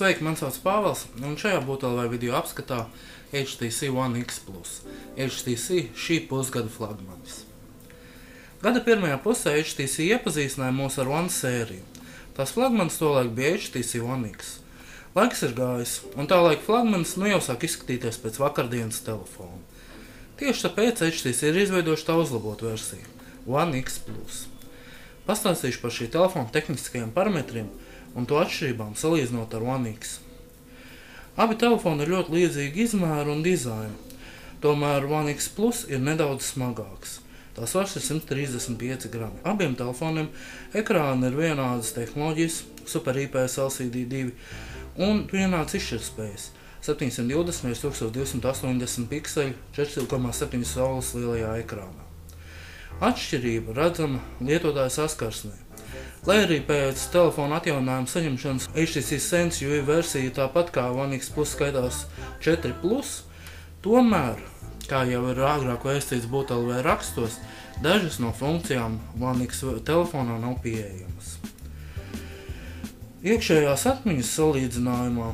Sveiki, man sauc Pāvils, un šajā BūTLV video apskatā HTC One X Plus. HTC šī pusgada flagmanis. Gada pirmajā pusē HTC iepazīstināja mūs ar One sēriju. Tās flagmanis tolaik bija HTC One X. Laiks ir gājis, un tā laika flagmanis jau sāk izskatīties pēc vakardienas telefona. Tieši tāpēc HTC ir izveidojuši tā uzlabotu versiju One X Plus. Pastāstīšu par šī telefona tehniskajiem parametriem un to atšķirībām salīdzinot ar One X. Abi telefoni ir ļoti līdzīgi izmēru un dizainu, tomēr One X Plus ir nedaudz smagāks. Tā svars ir 135 grami. Abiem telefoniem ekrāni ir vienādas tehnoloģijas, Super IPS LCD2 un vienāds izšķirtspējas 720 x 1280 pikseļu 4,7 saules lielajā ekrānā. Atšķirība redzama lietotāja saskarsmē. Lai arī pēc telefona atjauninājuma saņemšanas HTC Sense UI versija tāpat kā One X Plus skaitās 4+, tomēr, kā jau ir agrāk vēstīts BūTLV rakstos, dažas no funkcijām One X telefonā nav pieejamas. Iekšējās atmiņas salīdzinājumā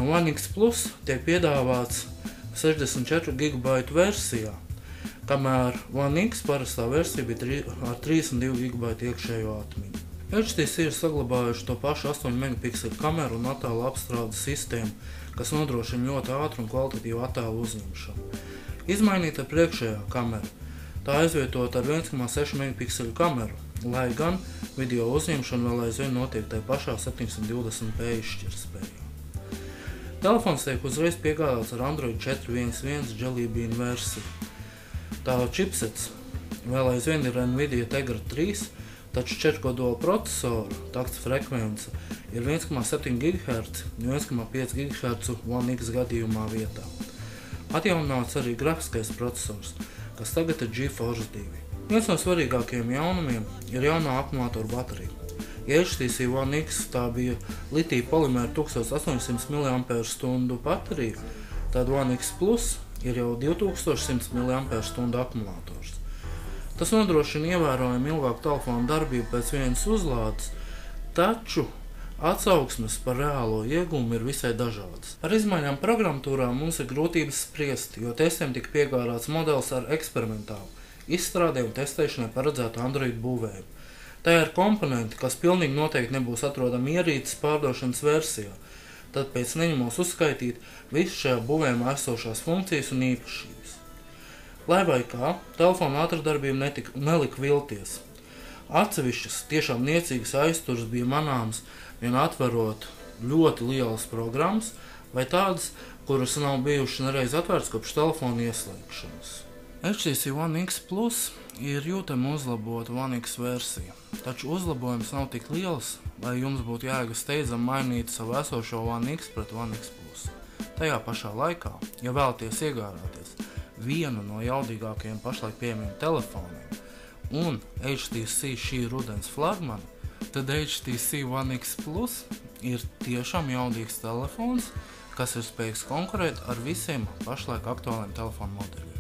One X Plus tiek piedāvāts 64 GB versijā, kamēr One X parastā versija bija ar 32 GB iekšējo atmiņu. HTC ir saglabājuši to pašu 8 megapikselu kameru un attēlu apstrādes sistēmu, kas nodrošina ļoti ātru un kvalitatīvu attēlu uzņemšanu. Izmainīta priekšējā kamera. Tā aizvietot ar 1,6 megapikselu kameru, lai gan video uzņemšana vēl aizvien notiek tajā pašā 720p izšķirtspējā. Telefons tiek uzreiz piegādāts ar Android 4.1.1 Jelly Bean versiju. Tā čipsets vēl aizvien ir Nvidia Tegra 3, taču 4-kodola procesoru takta frekvence ir 1,7 GHz un 1,5 GHz One X gadījumā vietā. Atjaunināts arī grafiskais procesors, kas tagad ir GeForce 2. Viens no svarīgākajiem jaunumiem ir jaunā akumulātora baterija. Ja HTC One X tā bija litija polimēra 1800 mAh baterija, tad One X Plus ir jau 2100 mAh akumulators. Tas nodrošina ievērojami ilgāku telefonu darbību pēc vienas uzlādes, taču atsauksmes par reālo ieguvumu ir visai dažādas. Ar izmaiņām programmatūrā mums ir grūtības spriest, jo testiem tika piegādāts modelis ar eksperimentālu izstrādē un testēšanai paredzētu Android būvējumu. Tajā ir komponenti, kas pilnīgi noteikti nebūs atrodami ierīces pārdošanas versijā, tad pēc neņemos uzskaitīt visu šajā būvējumā esošās funkcijas un īpašības. Lai vai kā, telefona ātrdarbība nelika vilties. Atsevišķas tiešām niecīgas aizturas bija manāmas vien atverot ļoti lielas programmas vai tādas, kuras nav bijušas nereiz atvērts kopš telefona ieslēgšanas. HTC One X Plus ir jūtami uzlabota One X versija, taču uzlabojums nav tik liels, lai jums būtu jēga steidzami mainīt savu esošo One X pret One X Plus. Tajā pašā laikā, ja vēlaties iegādāties vienu no jaudīgākajiem pašlaik pieejamiem telefoniem un HTC šī rudens flagmani, tad HTC One X Plus ir tiešām jaudīgs telefons, kas ir spējīgs konkurēt ar visiem pašlaik aktuāliem telefonu modeļiem.